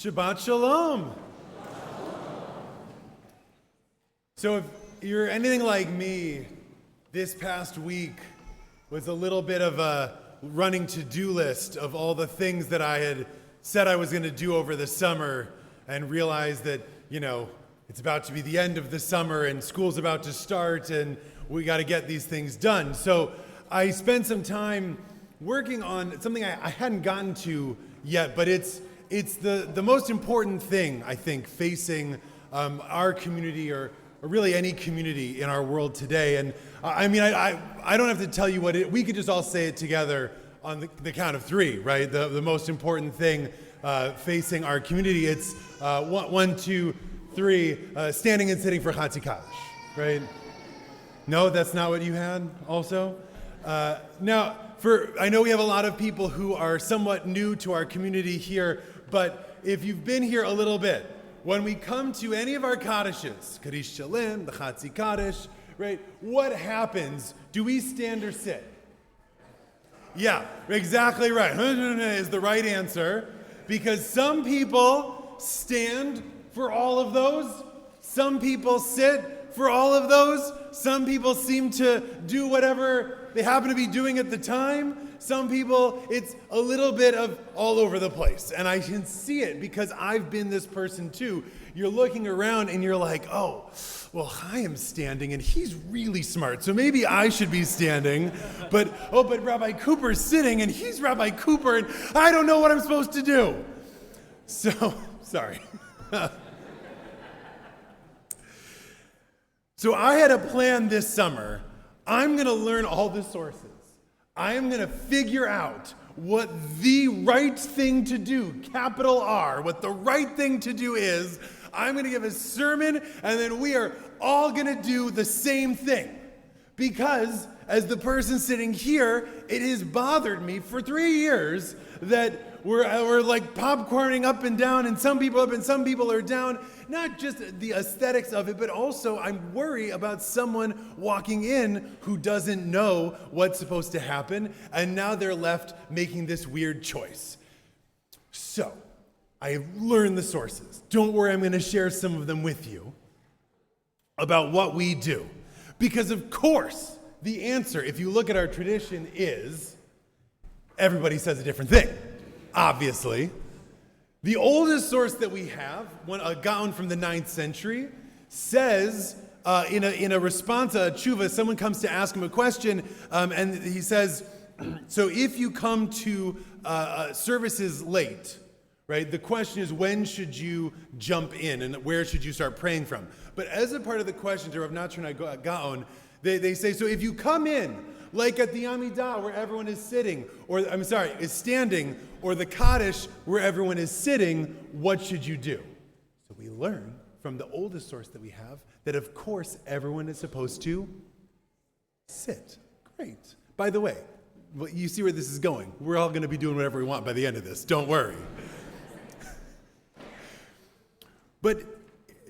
Shabbat Shalom. So if you're anything like me, this past week was a little bit of a running to-do list of all the things that I had said I was going to do over the summer and realized that, it's about to be the end of the summer and school's about to start and we got to get these things done. So I spent some time working on something I hadn't gotten to yet, but it's the most important thing, I think, facing our community or really any community in our world today. And I don't have to tell you we could just all say it together on the count of three, right? The most important thing facing our community. It's 1, 2, 3, standing and sitting for Chatzi Kaddish, right? No, that's not what you had also? Now, I know we have a lot of people who are somewhat new to our community here, but if you've been here a little bit, when we come to any of our Kaddishes, Kaddish Shalem, the Chatzi Kaddish, right, what happens? Do we stand or sit? Yeah, exactly right. Is the right answer, because some people stand for all of those, some people sit for all of those, some people seem to do whatever they happen to be doing at the time. Some people, it's a little bit of all over the place. And I can see it because I've been this person too. You're looking around and you're like, oh, well, I am standing and he's really smart, so maybe I should be standing. But Rabbi Cooper's sitting and he's Rabbi Cooper and I don't know what I'm supposed to do. So, sorry. So I had a plan this summer. I'm going to learn all the sources. I am going to figure out what the right thing to do, capital R, what the right thing to do is. I'm going to give a sermon, and then we are all going to do the same thing. Because, as the person sitting here, it has bothered me for 3 years that we're like popcorning up and down, and some people up and some people are down. Not just the aesthetics of it, but also I'm worried about someone walking in who doesn't know what's supposed to happen, and now they're left making this weird choice. So, I have learned the sources. Don't worry, I'm going to share some of them with you about what we do. Because of course, the answer, if you look at our tradition, is everybody says a different thing, obviously. The oldest source that we have, a Gaon from the 9th century, says in a response, a tshuva, someone comes to ask him a question, and he says, so if you come to services late, right, the question is when should you jump in and where should you start praying from? But as a part of the question to Rav Natran Gaon, they say, so if you come in, like at the Amidah where everyone is sitting, is standing, or the Kaddish where everyone is sitting, what should you do? So we learn from the oldest source that we have that of course everyone is supposed to sit. Great. By the way, you see where this is going. We're all going to be doing whatever we want by the end of this. Don't worry. But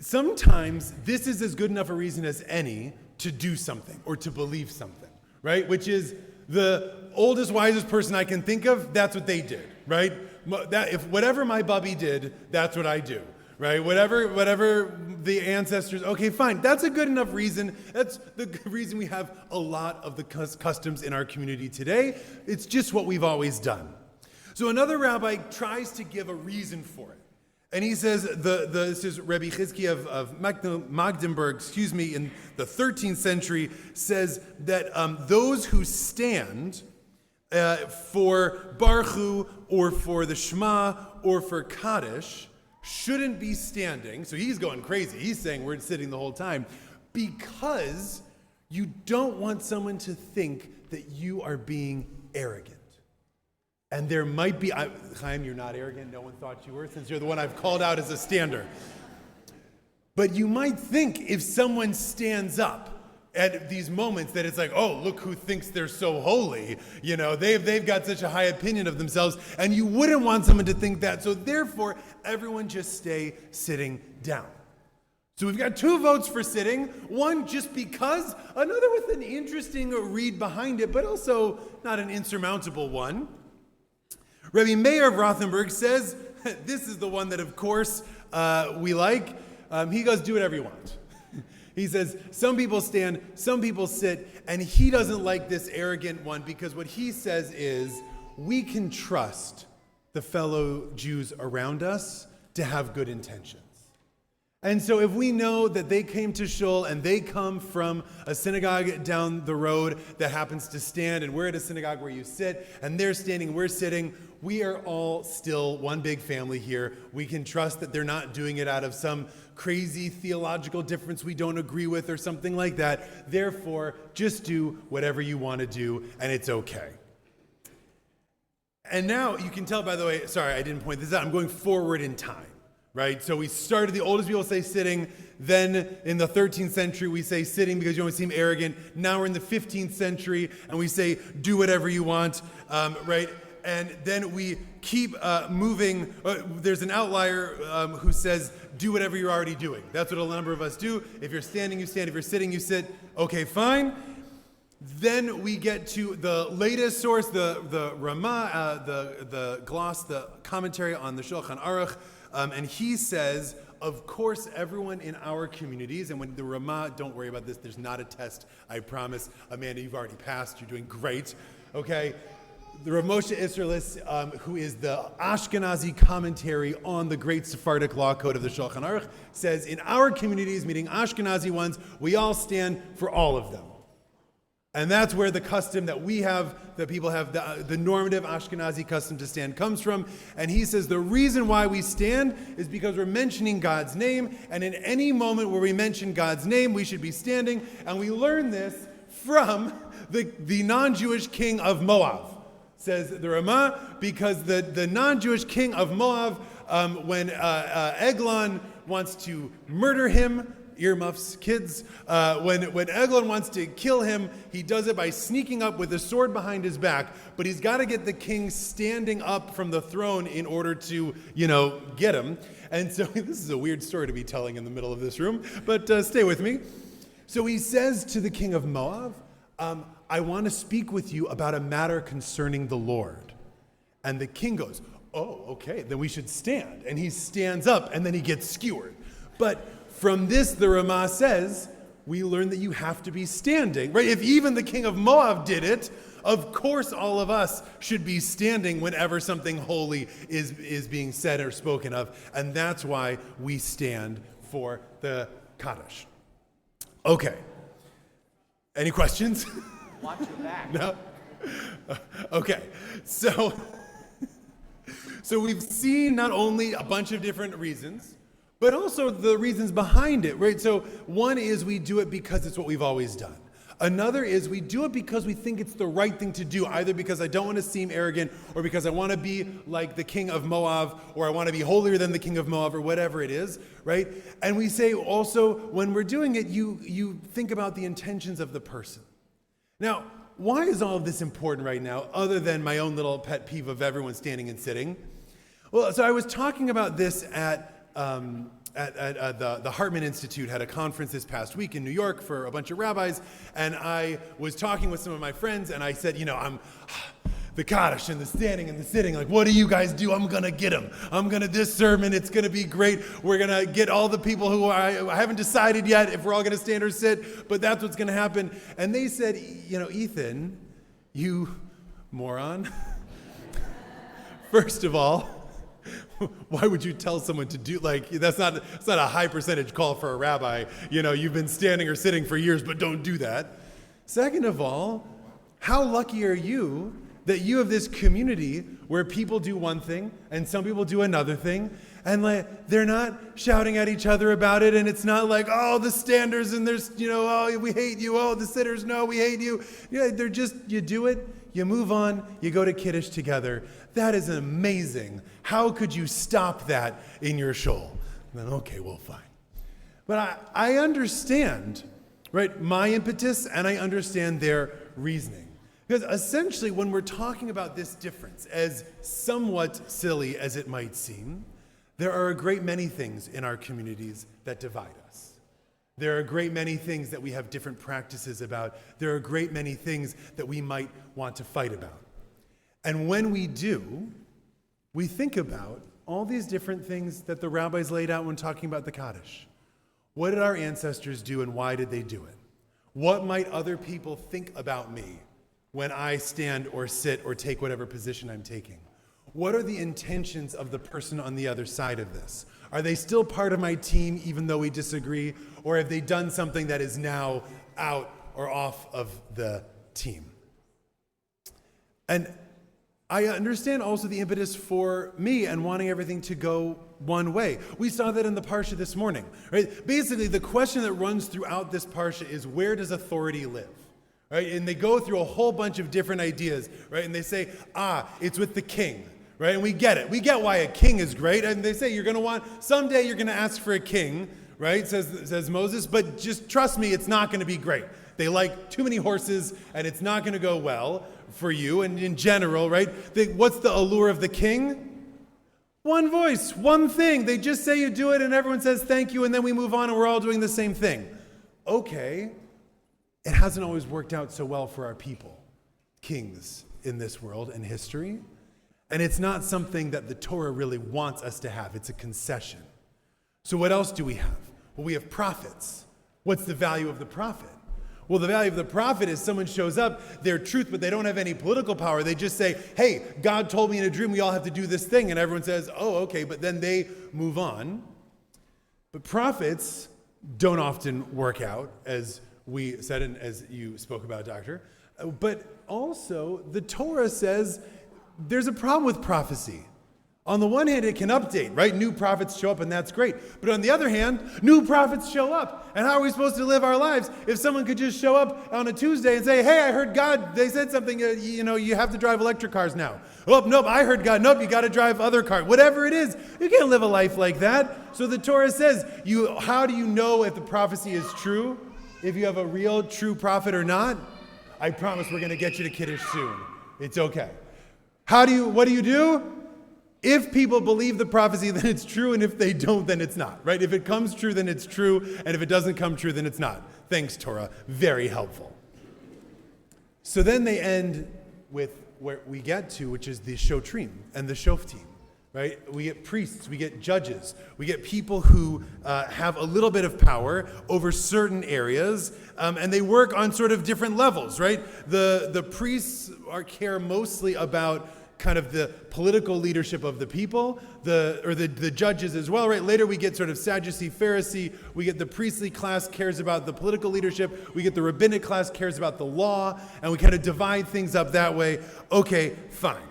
sometimes this is as good enough a reason as any to do something or to believe something. Right? Which is the oldest, wisest person I can think of, that's what they did, right? If whatever my bubby did, that's what I do, right? Whatever the ancestors, okay, fine. That's a good enough reason. That's the reason we have a lot of the customs in our community today. It's just what we've always done. So another rabbi tries to give a reason for it. And he says, this is Rabbi Chizki of Magdeburg, in the 13th century, says that those who stand for Baruch Hu or for the Shema or for Kaddish shouldn't be standing. So he's going crazy. He's saying we're sitting the whole time because you don't want someone to think that you are being arrogant. And there might be, Chaim, you're not arrogant, no one thought you were, since you're the one I've called out as a stander. But you might think if someone stands up at these moments that it's like, oh, look who thinks they're so holy. They've got such a high opinion of themselves, and you wouldn't want someone to think that. So therefore, everyone just stay sitting down. So we've got 2 votes for sitting, one just because, another with an interesting read behind it, but also not an insurmountable one. Rabbi Meir of Rothenburg says, this is the one that, of course, we like. He goes, do whatever you want. He says, some people stand, some people sit, and he doesn't like this arrogant one because what he says is, we can trust the fellow Jews around us to have good intentions. And so if we know that they came to Shul and they come from a synagogue down the road that happens to stand, and we're at a synagogue where you sit, and they're standing, we're sitting, we are all still one big family here. We can trust that they're not doing it out of some crazy theological difference we don't agree with or something like that. Therefore, just do whatever you want to do, and it's okay. And now you can tell, by the way, sorry, I didn't point this out, I'm going forward in time. Right? So we started, the oldest people say sitting, then in the 13th century we say sitting because you don't seem arrogant. Now we're in the 15th century and we say do whatever you want, right? And then we keep moving. There's an outlier who says do whatever you're already doing. That's what a number of us do. If you're standing, you stand. If you're sitting, you sit. Okay, fine. Then we get to the latest source, the Ramah, the gloss, the commentary on the Shulchan Aruch. And he says, of course, everyone in our communities, and when the Ramah, don't worry about this, there's not a test, I promise. Amanda, you've already passed, you're doing great, okay? The Rav Moshe Isserlis, who is the Ashkenazi commentary on the great Sephardic law code of the Shulchan Aruch, says, in our communities, meaning Ashkenazi ones, we all stand for all of them. And that's where the custom that we have, that people have, the normative Ashkenazi custom to stand comes from. And he says the reason why we stand is because we're mentioning God's name. And in any moment where we mention God's name, we should be standing. And we learn this from the non-Jewish king of Moab, says the Ramah, because the non-Jewish king of Moab, when Eglon wants to murder him, earmuffs, kids. When Eglon wants to kill him, he does it by sneaking up with a sword behind his back. But he's got to get the king standing up from the throne in order to, get him. And so this is a weird story to be telling in the middle of this room, but stay with me. So he says to the king of Moab, I want to speak with you about a matter concerning the Lord. And the king goes, oh, okay, then we should stand. And he stands up and then he gets skewered. But from this, the Ramah says, we learn that you have to be standing, right? If even the king of Moab did it, of course all of us should be standing whenever something holy is being said or spoken of. And that's why we stand for the Kaddish. Okay. Any questions? Watch your back. No? Okay. So we've seen not only a bunch of different reasons, but also the reasons behind it, right? So one is we do it because it's what we've always done. Another is we do it because we think it's the right thing to do, either because I don't want to seem arrogant or because I want to be like the king of Moab or I want to be holier than the king of Moab or whatever it is, right? And we say also when we're doing it, you think about the intentions of the person. Now, why is all of this important right now, other than my own little pet peeve of everyone standing and sitting? Well, so I was talking about this at the Hartman Institute had a conference this past week in New York for a bunch of rabbis, and I was talking with some of my friends, and I said, I'm the Kaddish and the standing and the sitting, like, what do you guys do? I'm going to get them. This sermon, it's going to be great. We're going to get all the people who I haven't decided yet if we're all going to stand or sit, but that's what's going to happen. And they said, Ethan, you moron. First of all, why would you tell someone to do, it's not a high percentage call for a rabbi. You've been standing or sitting for years, but don't do that. Second of all, how lucky are you that you have this community where people do one thing and some people do another thing, and they're not shouting at each other about it, and it's not like, oh, the standers and there's, oh, we hate you, oh, the sitters, no, we hate you. They're just, you do it, you move on, you go to Kiddush together. That is amazing. How could you stop that in your shul? And then, okay, well, fine. But I understand, right, my impetus, and I understand their reasoning. Because essentially, when we're talking about this difference, as somewhat silly as it might seem, there are a great many things in our communities that divide us. There are a great many things that we have different practices about. There are a great many things that we might want to fight about. And when we do, we think about all these different things that the rabbis laid out when talking about the Kaddish. What did our ancestors do and why did they do it? What might other people think about me when I stand or sit or take whatever position I'm taking? What are the intentions of the person on the other side of this? Are they still part of my team even though we disagree? Or have they done something that is now out or off of the team? And I understand also the impetus for me and wanting everything to go one way. We saw that in the Parsha this morning, right? Basically, the question that runs throughout this Parsha is, where does authority live? Right? And they go through a whole bunch of different ideas, right? And they say, it's with the king, right? And we get it. We get why a king is great. And they say, someday you're going to ask for a king, right? Says Moses, but just trust me, it's not going to be great. They like too many horses, and it's not going to go well for you. And in general, right? What's the allure of the king? One voice, one thing. They just say you do it, and everyone says thank you, and then we move on, and we're all doing the same thing. Okay. It hasn't always worked out so well for our people, kings in this world and history. And it's not something that the Torah really wants us to have. It's a concession. So what else do we have? Well, we have prophets. What's the value of the prophet? Well, the value of the prophet is someone shows up, they're truth, but they don't have any political power. They just say, hey, God told me in a dream we all have to do this thing. And everyone says, oh, okay, but then they move on. But prophets don't often work out, as we said and as you spoke about, Doctor. But also, the Torah says there's a problem with prophecy. On the one hand, it can update, right? New prophets show up, and that's great. But on the other hand, new prophets show up. And how are we supposed to live our lives if someone could just show up on a Tuesday and say, hey, I heard God, they said something, you have to drive electric cars now. Oh, nope, I heard God. Nope, you got to drive other cars. Whatever it is, you can't live a life like that. So the Torah says, how do you know if the prophecy is true? If you have a real, true prophet or not? I promise we're going to get you to Kiddush soon. It's okay. What do you do? If people believe the prophecy, then it's true, and if they don't, then it's not, right? If it comes true, then it's true, and if it doesn't come true, then it's not. Thanks, Torah. Very helpful. So then they end with where we get to, which is the Shotrim and the Shoftim, right? We get priests, we get judges, we get people who have a little bit of power over certain areas, and they work on sort of different levels, right? The priests care mostly about kind of the political leadership of the people, the judges as well, right? Later we get sort of Sadducee, Pharisee, we get the priestly class cares about the political leadership, we get the rabbinic class cares about the law, and we kind of divide things up that way. Okay, fine.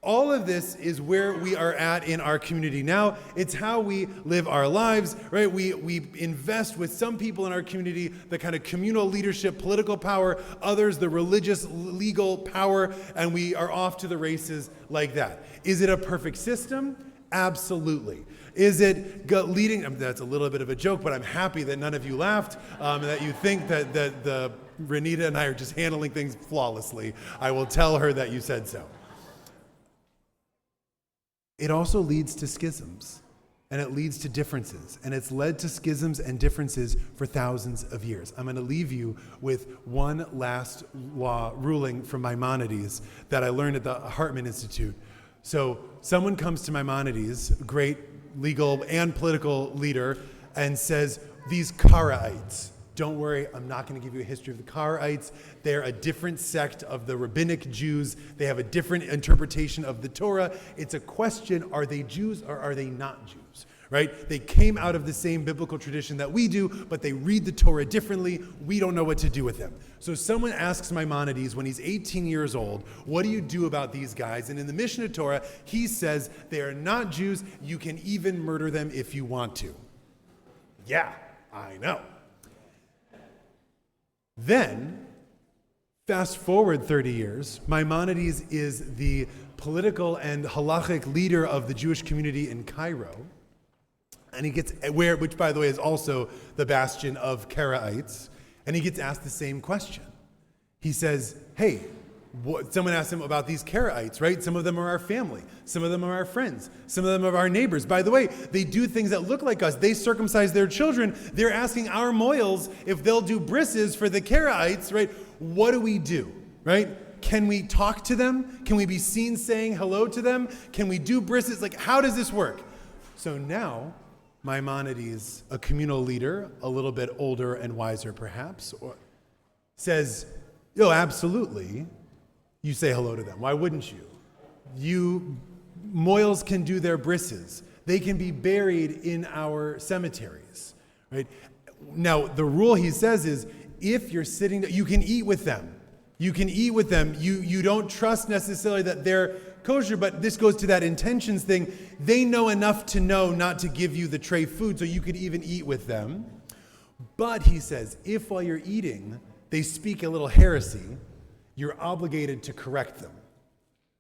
All of this is where we are at in our community now. It's how we live our lives, right? We invest with some people in our community the kind of communal leadership, political power, others the religious, legal power, and we are off to the races like that. Is it a perfect system? Absolutely. Is it leading? That's a little bit of a joke, but I'm happy that none of you laughed, and that you think that the Renita and I are just handling things flawlessly. I will tell her that you said so. It also leads to schisms, and it leads to differences, and it's led to schisms and differences for thousands of years. I'm going to leave you with one last law ruling from Maimonides that I learned at the Hartman Institute. So someone comes to Maimonides, great legal and political leader, and says, these Karaites, don't worry, I'm not going to give you a history of the Karaites. They're a different sect of the rabbinic Jews. They have a different interpretation of the Torah. It's a question, are they Jews or are they not Jews? Right? They came out of the same biblical tradition that we do, but they read the Torah differently. We don't know what to do with them. So someone asks Maimonides when he's 18 years old, what do you do about these guys? And in the Mishnah Torah, he says, they are not Jews. You can even murder them if you want to. Yeah, I know. Then, fast forward 30 years, Maimonides is the political and halachic leader of the Jewish community in Cairo, and he gets which by the way is also the bastion of Karaites, and he gets asked the same question. He says, hey, someone asked him about these Karaites, right? Some of them are our family. Some of them are our friends. Some of them are our neighbors. By the way, they do things that look like us. They circumcise their children. They're asking our moils if they'll do brisses for the Karaites, right? What do we do, right? can we talk to them? Can we be seen saying hello to them? Can we do brises? Like, how does this work? So now, Maimonides, a communal leader, a little bit older and wiser perhaps, says, absolutely, you say hello to them. Why wouldn't you? Moils can do their brises. They can be buried in our cemeteries, right? Now, the rule he says is, if you're sitting, you can eat with them. You can eat with them. You don't trust necessarily that they're kosher, but this goes to that intentions thing. They know enough to know not to give you the tray food, so you could even eat with them. But he says, if while you're eating, they speak a little heresy, you're obligated to correct them.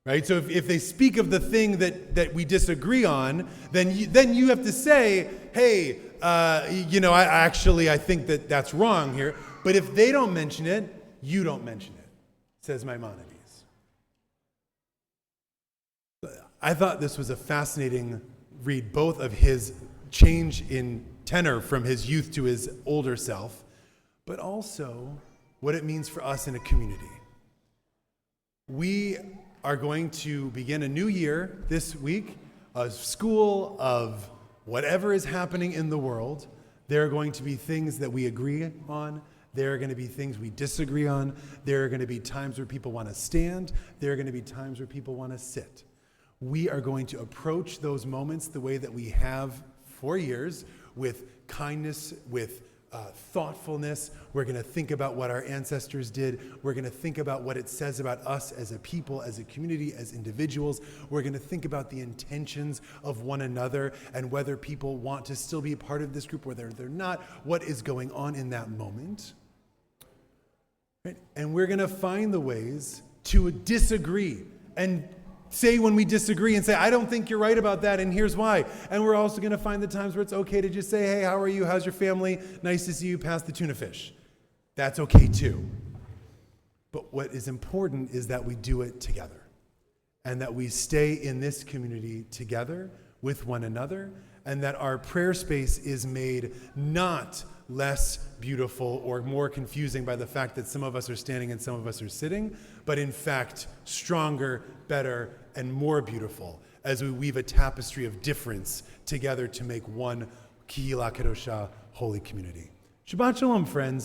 Right? So if they speak of the thing that we disagree on, then you have to say, hey, I think that's wrong here. But if they don't mention it, you don't mention it, says Maimonides. I thought this was a fascinating read, both of his change in tenor from his youth to his older self, but also what it means for us in a community. We are going to begin a new year this week, a school of whatever is happening in the world. There are going to be things that we agree on. There are going to be things we disagree on. There are going to be times where people want to stand. There are going to be times where people want to sit. We are going to approach those moments the way that we have for years, with kindness, with thoughtfulness. We're going to think about what our ancestors did. We're going to think about what it says about us as a people, as a community, as individuals. We're going to think about the intentions of one another and whether people want to still be a part of this group, whether they're not, what is going on in that moment. Right? And we're going to find the ways to disagree and say when we disagree and say, I don't think you're right about that, and here's why. And we're also going to find the times where it's okay to just say, hey, how are you? How's your family? Nice to see you. Pass the tuna fish. That's okay too. But what is important is that we do it together and that we stay in this community together with one another, and that our prayer space is made not less beautiful or more confusing by the fact that some of us are standing and some of us are sitting, but in fact stronger, better, and more beautiful as we weave a tapestry of difference together to make one Kihila Kedosha holy community. Shabbat Shalom, friends.